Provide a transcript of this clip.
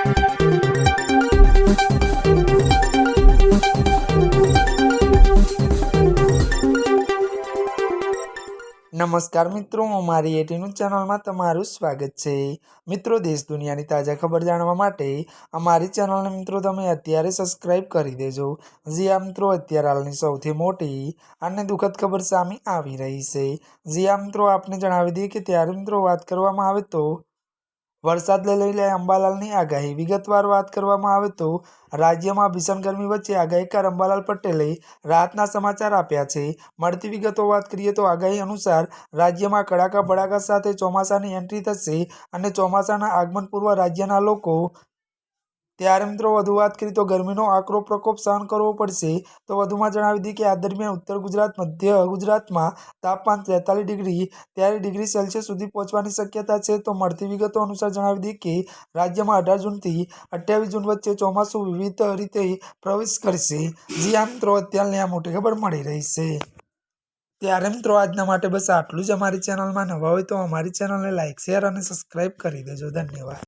નમસ્કાર મિત્રો, અમારી એટીનું ચેનલમાં તમારું સ્વાગત છે। મિત્રો, દેશ દુનિયાની તાજા ખબર જાણવા માટે અમારી ચેનલને મિત્રો તમે અત્યારે સબસ્ક્રાઇબ કરી દેજો। જી આ મિત્રો, અત્યારે હાલની સૌથી મોટી અને દુઃખદ ખબર સામે આવી રહી છે। જી આ મિત્રો, આપને જણાવી દઈએ કે ત્યારે મિત્રો વાત કરવામાં આવે તો વરસાદને લઈને અંબાલાલની આગાહી। વિગતવાર વાત કરવામાં આવે તો રાજ્યમાં ભીષણ ગરમી વચ્ચે આગાહીકાર અંબાલાલ પટેલે રાહતના સમાચાર આપ્યા છે। મળતી વિગતો વાત કરીએ તો આગાહી અનુસાર રાજ્યમાં કડાકા ભડાકા સાથે ચોમાસાની એન્ટ્રી થશે અને ચોમાસાના આગમન પૂર્વે રાજ્યના લોકો ત્યારે મિત્રો વધુ વાત કરીએ તો ગરમીનો આકરો પ્રકોપ સહન કરવો પડશે। તો વધુમાં જણાવી દઈએ કે આ દરમિયાન ઉત્તર ગુજરાત, મધ્ય ગુજરાતમાં તાપમાન 43 ડિગ્રી સુધી પહોંચવાની શક્યતા છે। તો મળતી વિગતો અનુસાર જણાવી દઈએ કે રાજ્યમાં 18 જૂનથી 28 જૂન વચ્ચે ચોમાસું વિવિધ રીતે પ્રવેશ કરશે। જી આ મિત્રો, અત્યારની આ મોટી ખબર મળી રહી છે। ત્યારે મિત્રો, આજના માટે બસ આટલું જ। અમારી ચેનલમાં નવા હોય તો અમારી ચેનલને લાઇક, શેર અને સબસ્ક્રાઇબ કરી દેજો। ધન્યવાદ।